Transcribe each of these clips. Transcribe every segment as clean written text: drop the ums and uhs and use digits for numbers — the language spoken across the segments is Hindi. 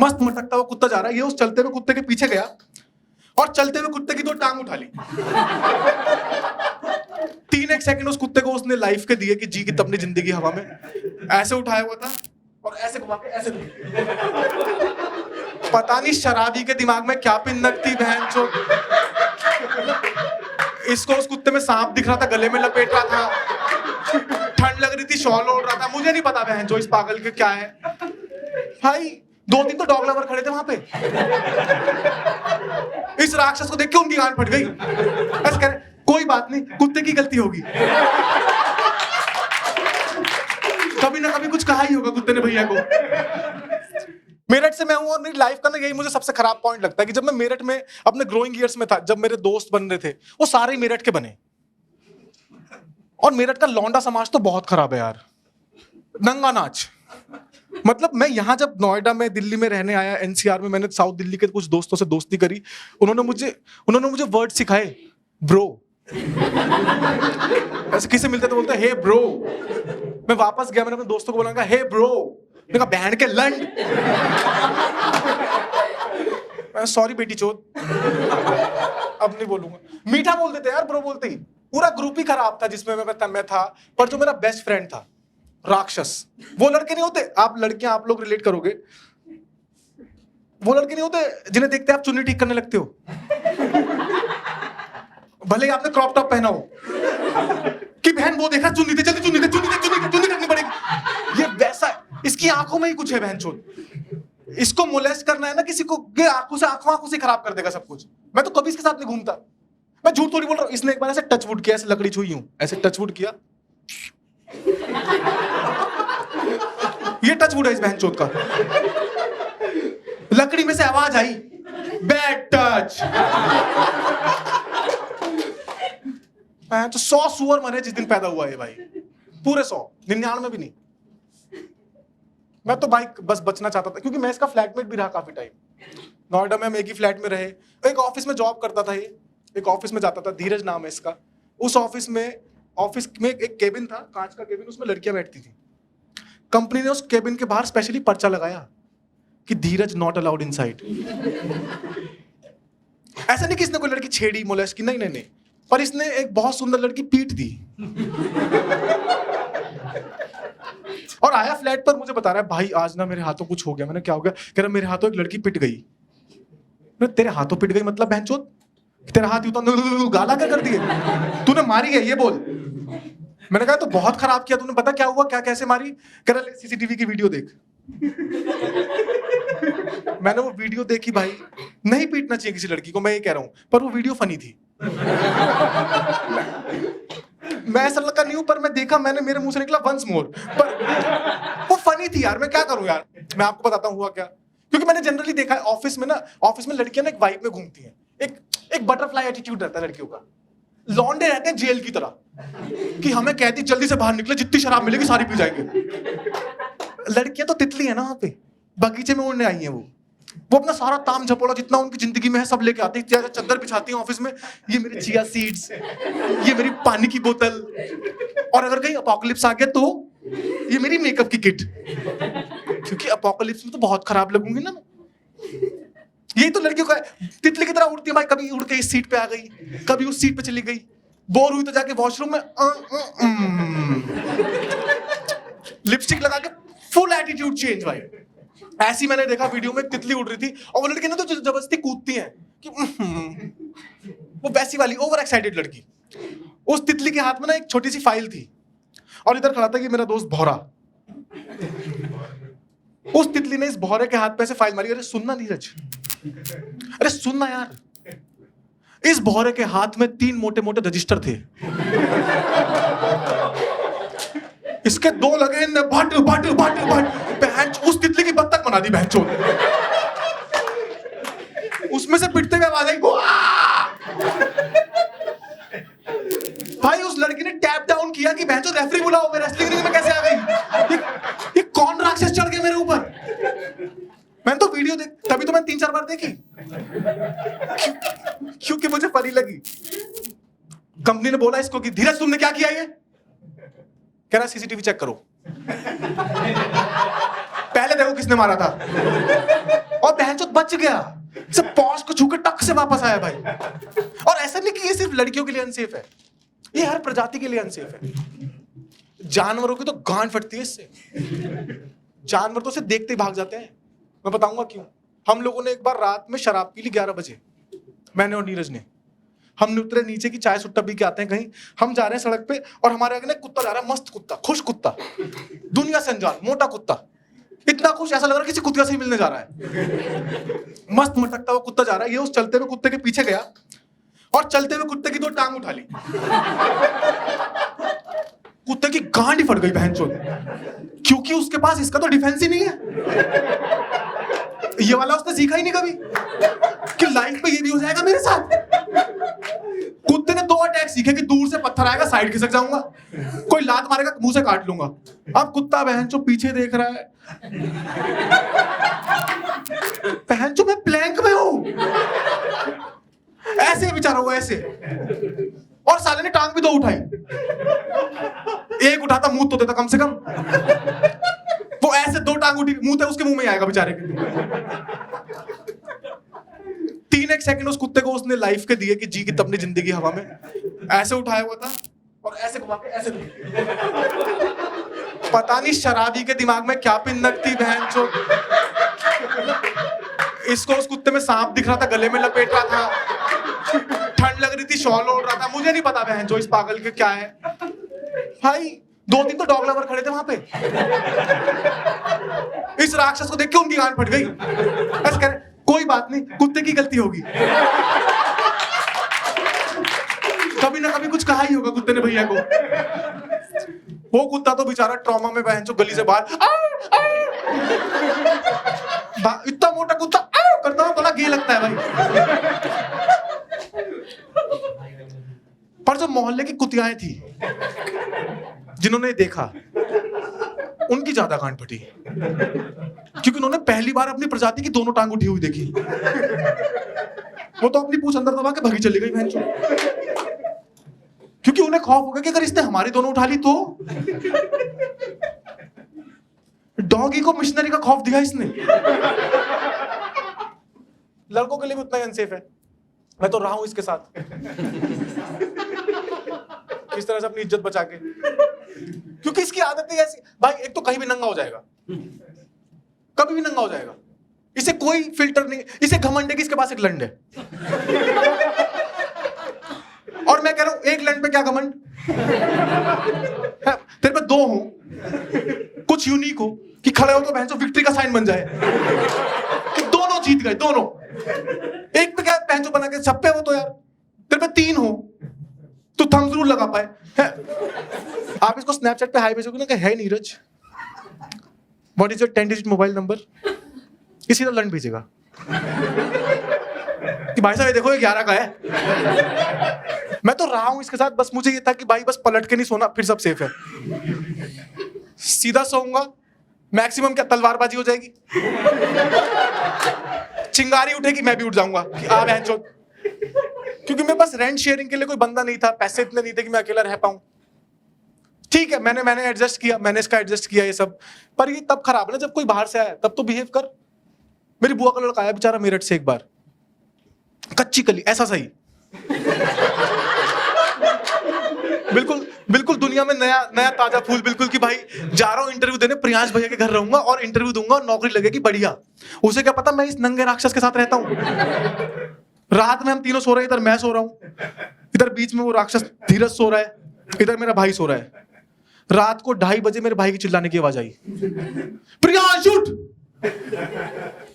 मस्त मटकता हुआ कुत्ता जा रहा है, ये उस चलते हुए कुत्ते के पीछे गया और चलते हुए कुत्ते की 2 टांग उठा ली। 3 सेकंड उस कुत्ते को उसने लाइफ के दिए कि जी की अपनी जिंदगी हवा में ऐसे उठाया हुआ था और ऐसे घुमा के ऐसे। पता नहीं शराबी के दिमाग में क्या पिन्नक थी बहनचो। इसको उस कुत्ते में सांप दिख रहा था, गले में लपेट रहा था, ठंड लग रही थी, शॉल ओढ़ रहा था। मुझे नहीं पता बहनचो इस पागल के क्या है भाई। 2-3 तो डॉग लवर खड़े थे वहां पे। इस राक्षस को देख के उनकी गांड फट गई। ऐसे कह रहे कोई बात नहीं, कुत्ते की गलती होगी, कभी ना कभी कुछ कहा ही होगा कुत्ते ने भैया को। मेरठ से मैं हूं और मेरी लाइफ का ना यही मुझे सबसे खराब पॉइंट लगता है कि जब मैं मेरठ में अपने ग्रोइंग ईयर्स में था, जब मेरे दोस्त बन रहे थे वो सारे ही मेरठ के बने। और मेरठ का लौंडा समाज तो बहुत खराब है यार, नंगा नाच। मतलब मैं यहाँ जब नोएडा में, दिल्ली में रहने आया, एनसीआर में, मैंने साउथ दिल्ली के कुछ दोस्तों से दोस्ती करी। उन्होंने मुझे वर्ड सिखाए, ब्रो। ऐसे किसी मिलते तो बोलते हे ब्रो। मैं वापस गया, मैंने अपने दोस्तों को बोला हे ब्रो। मैंने कहा बहन के लंड। सॉरी बेटी चोद, अब नहीं बोलूंगा। मीठा बोल देते यार, ब्रो बोलते ही। पूरा ग्रुप ही खराब था जिसमें मैं था। पर जो मेरा बेस्ट फ्रेंड था राक्षस, वो लड़के नहीं होते, आप लड़कियां आप लोग रिलेट करोगे, वो लड़के नहीं होते जिन्हें देखते आप चुन्नी ठीक करने लगते हो, भले ही आपने क्रॉप टॉप पहना हो, कि बहन वो देखा चुन्नी दे, जल्दी चुन्नी दे, चुन्नी करनी पड़ेगी। ये वैसा, इसकी आंखों में ही कुछ है बहनचोद। इसको मोलेस्ट करना है ना किसी को, ये आंखों से खराब कर देगा सब कुछ। मैं तो कभी इसके साथ नहीं घूमता, मैं झूठ थोड़ी बोल रहा हूँ। इसने एक बार ऐसे टच वुड किया, ऐसे लकड़ी छुई हूं, ऐसे टच वुड किया, ये टच वुड है इस बहनचोद का। लकड़ी में से आवाज आई, बैड टच। तो 100 सुअर मरे जिस दिन पैदा हुआ है भाई, पूरे 100, 99 भी नहीं। मैं तो भाई बस बचना चाहता था, क्योंकि मैं इसका फ्लैटमेट भी रहा काफी टाइम। नोएडा में हम एक ही फ्लैट में रहे, एक ऑफिस में जॉब करता था ये, एक ऑफिस में जाता था, धीरज नाम है इसका। उस ऑफिस में एक केबिन था, कांच का केबिन, उसमें लड़कियां बैठती थी। कंपनी ने उस केबिन के बाहर स्पेशली पर्चा लगाया कि धीरज नॉट अलाउड इनसाइड। ऐसा नहीं कि इसने कोई लड़की छेड़ी, मोलेस्ट की, नहीं, पर इसने एक बहुत सुंदर लड़की पीट दी। और आया फ्लैट पर, मुझे बता रहा है भाई आज ना मेरे हाथों कुछ हो गया। मैंने क्या हो गया? कह रहा मेरे हाथों एक लड़की पिट गई। मैं तेरे हाथों पिट गई मतलब बहनचोद, तेरा हाथ यूं गाला क्या कर दिए? तूने मारी है ये बोल। मैंने कहा तो बहुत खराब किया तूने, पता क्या हुआ, क्या कैसे मारी? कह रहा सीसीटीवी की वीडियो देख। मैंने वो वीडियो देखी भाई। नहीं पीटना चाहिए किसी लड़की को, मैं ये कह रहा हूं, पर वो वीडियो फनी थी। मैं ऐसा लड़का नहीं हूं, पर मैं देखा, मैंने, मेरे मुंह से निकला वंस मोर, पर वो फनी थी यार। मैं क्या करूं यार, मैं आपको बताता हूं हुआ क्या। क्योंकि मैंने जनरली देखा है ऑफिस में लड़कियां ना एक वाइब में घूमती हैं, एक बटरफ्लाई एटीट्यूड रहता है लड़कियों का। लौंडे रहते हैं जेल की तरह, कि हमें कहती जल्दी से बाहर निकले, जितनी शराब मिलेगी सारी पी जाएंगे। लड़कियां तो तितली है ना, वहां पे बगीचे में उड़ने आई हैं। वो अपना सारा ताम झपोड़ा जितना उनकी जिंदगी में है सब लेके आती है। चद्दर बिछाती है ऑफिस में, ये मेरे चिया सीड्स, ये मेरी पानी की बोतल, और अगर कहीं अपोकलिप्स आ गया तो ये मेरी मेकअप की किट, क्योंकि अपोकलिप्स में तो बहुत खराब लगूंगी ना। यही तो लड़कियों का है, तितली की तरह उड़ती है भाई। कभी उड़ के इस सीट पे आ गई, कभी उस सीट पे चली गई, बोर हुई तो जाके वॉशरूम में लिपस्टिक लगा के फुल एटीट्यूड चेंज भाई। ऐसी मैंने देखा वीडियो में, तितली उड़ रही थी और वो लड़की ना तो जबरदस्ती कूदती है कि वो वैसी वाली ओवर एक्साइटेड लड़की। उस तितली के हाथ में ना एक छोटी सी फाइल थी और इधर खड़ा था कि मेरा दोस्त भौरा। उस तितली ने इस भौरे के हाथ पे ऐसे फाइल मारी। अरे सुनना नीरज, अरे सुनना यार, इस भौरे के हाथ में 3 मोटे मोटे रजिस्टर थे। इसके 2 लगे ने भट भट भट भट, बहन उस तितली की बत्तख बना दी बहन। उसमें से पिटते हुए आवाज आई भाई। उस लड़की ने टैप डाउन किया कि बहन रेफरी बुलाओ, मैं रेसलिंग रिंग में कैसे आ गई? ये कौन राक्षस चढ़ गया मेरे ऊपर? मैंने तो वीडियो देख, तभी तो मैंने 3-4 बार देखी, क्योंकि मुझे फनी लगी। कंपनी ने बोला इसको कि धीरज तुमने क्या किया? ये कह रहा सीसीटीवी चेक करो, पहले देखो किसने मारा था। बच गया, सब पॉज को छू के टक से वापस आया भाई। और ऐसा नहीं कि ये सिर्फ लड़कियों के लिए अनसेफ है, ये हर प्रजाति के लिए अनसेफ है। जानवरों की तो गांड फटती है इससे, जानवर तो उसे देखते ही भाग जाते हैं। मैं बताऊंगा क्यों। हम लोगों ने एक बार रात में शराब पी ली 11 बजे, मैंने और नीरज ने। हमने उतरे नीचे की चाय सुट्टा पी के आते हैं कहीं, हम जा रहे हैं सड़क पे और हमारे आगे एक कुत्ता जा रहा है, मस्त कुत्ता, खुश कुत्ता, दुनिया से अनजान मोटा कुत्ता, इतना खुश ऐसा लग रहा है किसी कुत्ते से ही मिलने जा रहा है। मस्त मटकता हुआ कुत्ता जा रहा है, ये उस चलते हुए कुत्ते के पीछे गया और चलते हुए कुत्ते की 2 टांग उठा ली। कुत्ते की गांड ही फट गई बहनचोद, क्योंकि उसके पास इसका तो डिफेंस ही नहीं है। ये वाला उसने सीखा ही नहीं कभी कि लाइफ में ये भी हो जाएगा मेरे साथ। कुत्ते ने 2 अटैक सीखे कि दूर से पत्थर आएगा साइड खिसक जाऊंगा, कोई लात मारेगा मुंह से काट लूंगा। अब कुत्ता बहनचोद पीछे देख रहा है, बहनचोद मैं प्लैंक में हूं, ऐसे बेचारा वो ऐसे, और साले ने टांग भी 2 उठाई, एक उठाता मुंह तो देता कम से कम, वो ऐसे 2 टांग उठी, मुंह तो उसके मुंह में आएगा बेचारे के। 3 सेकंड उस कुत्ते को उसने लाइफ के दिए कि जी की तब अपनी जिंदगी हवा में ऐसे उठाया हुआ था और ऐसे घुमा के ऐसे, पता नहीं शराबी के दिमाग में क्या पिन्नक थी बहनचोद। इसको उस कुत्ते में सांप दिख रहा था, गले में लपेट रहा था, ठंड लग रही थी, शॉल ओढ़ रहा था, मुझे नहीं पता बहनचोद इस पागल के क्या है भाई। 2-3 तो डॉग लवर खड़े थे वहां पे, इस राक्षस को देख के उनकी गांड फट गई। ऐसे कह रहे कोई बात नहीं, कुत्ते की गलती होगी, कभी ना कभी कुछ कहा ही होगा कुत्ते ने भैया को। वो कुत्ता तो बेचारा ट्रॉमा में बहन जो गली से बाहर इतना मोटा कुत्ता करता हूं, थोड़ा गे लगता है भाई। पर जो मोहल्ले की कुतियाएं थी जिन्होंने देखा, उनकी ज्यादा गांड फटी, क्योंकि उन्होंने पहली बार अपनी प्रजाति की दोनों टांग उठी हुई देखी। वो तो अपनी पूंछ अंदर दबा के भागी चली गई बहन, क्योंकि उन्हें खौफ हो गया कि अगर इसने हमारी दोनों उठा ली तो। डॉगी को मिशनरी का खौफ दिया इसने। लड़कों के लिए भी उतना ही अनसेफ है। मैं तो रहा हूं इसके साथ किस तरह से अपनी इज्जत बचा के, क्योंकि इसकी आदत है ऐसी भाई। एक तो कहीं भी नंगा हो जाएगा, कभी भी नंगा हो जाएगा, इसे कोई फिल्टर नहीं, इसे घमंड है कि इसके पास एक लंड है। और मैं कह रहा हूं एक लंड पे क्या घमंड, तेरे पे 2 हो, कुछ यूनिक हो कि खड़े हो तो बहन विक्ट्री का साइन बन जाए कि दोनों जीत गए, दोनों। एक पे क्या पहन बना के सब पे हो तो यार, तेरे पे 3 हो तो थंब जरूर लगा पाए। आप इसको स्नैपचैट पे हाई भेजोगे ना कि है Neeraj, what is your 10 digit mobile number, इसी तरह लंड भेजेगा कि भाई साहब ये देखो ये 11 का है। मैं तो रहा हूं इसके साथ, बस मुझे ये था कि भाई बस पलट के नहीं सोना, फिर सब सेफ है। सीधा सोऊंगा, मैक्सिमम क्या तलवारबाजी हो जाएगी, चिंगारी उठेगी, मैं भी उठ जाऊंगा कि आ बहन चोद। क्योंकि मैं बस रेंट शेयरिंग के लिए कोई बंदा नहीं था, पैसे इतने नहीं थे कि मैं अकेला रह पाऊं। ठीक है, मैंने एडजस्ट किया, मैंने इसका एडजस्ट किया ये सब। पर ये तब खराब है ना जब कोई बाहर से आया, तब तो बिहेव कर। मेरी बुआ का लड़का आया बेचारा मेरठ से एक बार, कच्ची कली ऐसा सही, बिल्कुल बिल्कुल दुनिया में नया नया ताजा फूल, बिल्कुल कि भाई जा रहा हूं इंटरव्यू देने, प्रियांश भैया के घर रहूंगा और इंटरव्यू दूंगा और नौकरी लगेगी बढ़िया। उसे क्या पता मैं इस नंगे राक्षस के साथ रहता हूं। रात में हम तीनों सो रहे हैं, इधर मैं सो रहा हूं, इधर बीच में वो राक्षस धीरज सो रहा है, इधर मेरा भाई सो रहा है। रात को 2:30 बजे मेरे भाई की चिल्लाने की आवाज आई, प्रियांश उठ।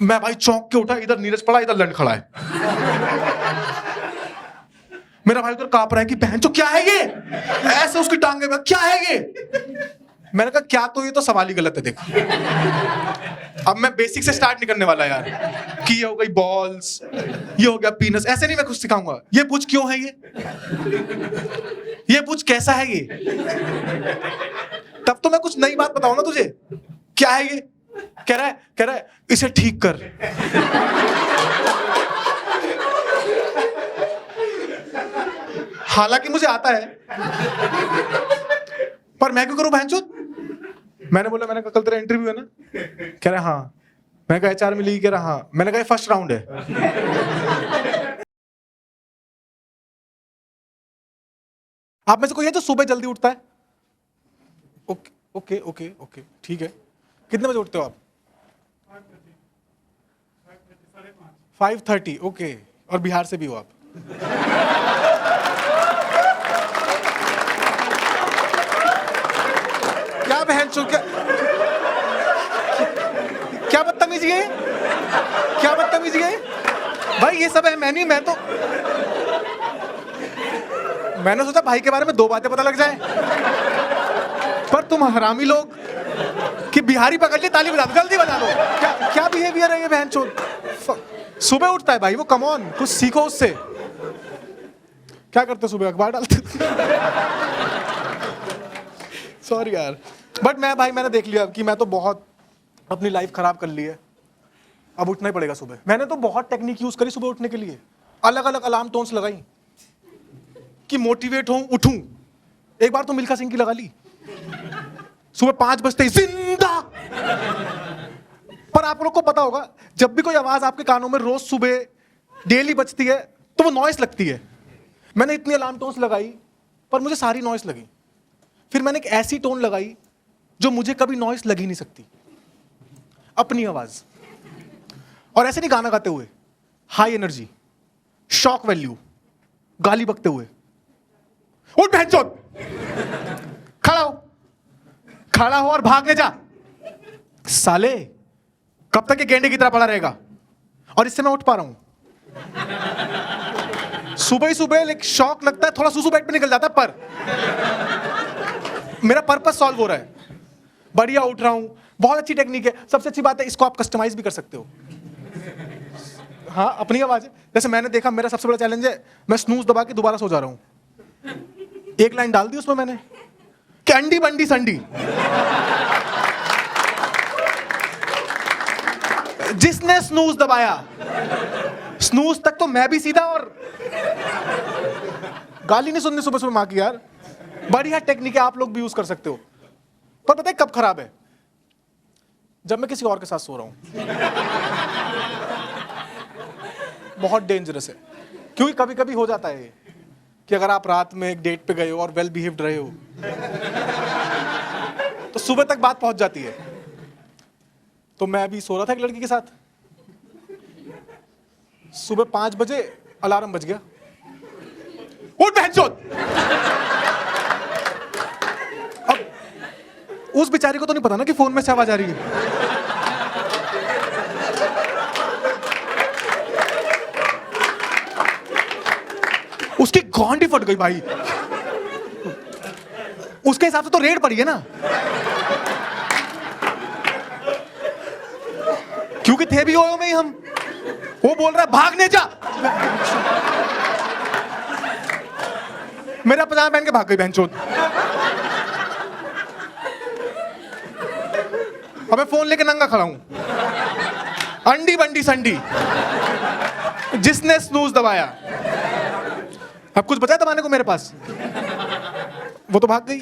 मैं भाई चौंक के उठा, इधर नीरज पड़ा, इधर लंड खड़ा है। मेरा भाई उधर कांप रहा है कि बहन तो क्या है ये, ऐसे उसकी टांगे में क्या है ये। मैंने कहा क्या, तो ये तो सवाल ही गलत है देख। अब मैं बेसिक से स्टार्ट नहीं करने वाला यार कि ये हो गई बॉल्स, ये हो गया पीनस, ऐसे नहीं मैं कुछ सिखाऊंगा। ये पूछ क्यों है ये पूछ कैसा है ये, तब तो मैं कुछ नई बात बताऊं ना तुझे। क्या है ये, कह रहा है इसे ठीक कर। हालांकि मुझे आता है, पर मैं क्यों करूं बहनचोद। मैंने बोला, मैंने कहा कल तेरा इंटरव्यू है ना, कह रहा है हाँ। मैं कहा HR में कह रहा हाँ। मैंने कहा फर्स्ट राउंड है। आप में से कोई है जो सुबह जल्दी उठता है? ओके ओके ओके ओके ठीक है। कितने बजे उठते हो आप? 5:30 ओके। और बिहार से भी हो आप? क्या बहन चो, क्या बदतमीजी है, क्या बदतमीजी है भाई, ये सब है। मैंने सोचा भाई के बारे में 2 बातें पता लग जाए, पर तुम हरामी लोग कि बिहारी पकड़ लिए, ताली बजा दो, जल्दी बजा दो। क्या बिहेवियर है ये बहन चो। सुबह उठता है भाई वो, कम ऑन, कुछ सीखो उससे। क्या करते सुबह? अखबार डालते? सॉरी यार, बट मैंने देख लिया कि मैं तो बहुत अपनी लाइफ खराब कर ली है। अब उठना ही पड़ेगा सुबह। मैंने तो बहुत टेक्निक यूज करी सुबह उठने के लिए, अलग अलग अलार्म टोन्स लगाई कि मोटिवेट हूं, उठूं। एक बार तो मिल्खा सिंह की लगा ली, सुबह 5 बजते ही जिंदा। पर आप लोग को पता होगा, जब भी कोई आवाज आपके कानों में रोज सुबह डेली बजती है तो वो नॉइस लगती है। मैंने इतनी अलार्म टोन्स लगाई पर मुझे सारी नॉइस लगी। फिर मैंने एक ऐसी टोन लगाई जो मुझे कभी नॉइस लगी नहीं सकती, अपनी आवाज। और ऐसे नहीं गाना गाते हुए, हाई एनर्जी, शॉक वैल्यू, गाली बकते हुए, उठ बहनचोद, खड़ा हो और भागने जा। साले कब तक ये गेंडे की तरह पड़ा रहेगा? और इससे मैं उठ पा रहा हूं सुबह ही सुबह। एक शॉक लगता है, थोड़ा सुसु बेड पे निकल जाता है, पर मेरा पर्पस सॉल्व हो रहा है, बढ़िया उठ रहा हूं। बहुत अच्छी टेक्निक है। सबसे अच्छी बात है, इसको आप कस्टमाइज भी कर सकते हो। हाँ, अपनी आवाज है। जैसे मैंने देखा, मेरा सबसे बड़ा चैलेंज है, मैं स्नूज दबा के दोबारा सो जा रहा हूं। एक लाइन डाल दी उसमें मैंने कि अंडी बंडी संडी, जिसने स्नूज दबाया, स्नूज तक तो मैं भी सीधा। और गाली नहीं सुननी सुबह सुबह मां की यार। बढ़िया टेक्निक है, आप लोग भी यूज कर सकते हो। पर पता है कब खराब है? जब मैं किसी और के साथ सो रहा हूं। बहुत डेंजरस है, क्योंकि कभी कभी हो जाता है कि अगर आप रात में एक डेट पे गए हो और वेल बिहेव्ड रहे हो तो सुबह तक बात पहुंच जाती है। तो मैं अभी सो रहा था एक लड़की के साथ, सुबह 5 बजे अलार्म बज गया, उठ बहनचोद। अब उस बेचारी को तो नहीं पता ना कि फोन में से आवाज आ रही है। उसकी गांड ही फट गई भाई। उसके हिसाब से तो रेड पड़ी है ना, क्योंकि थे भी ओयो में ही हम। वो बोल रहा है भागने जा, मेरा पजामा पहन के भाग गई बहनचोद। अब मैं फोन लेके नंगा खड़ा हूं, अंडी बंडी संडी, जिसने स्नूज दबाया। अब कुछ बचा दबाने को मेरे पास? वो तो भाग गई।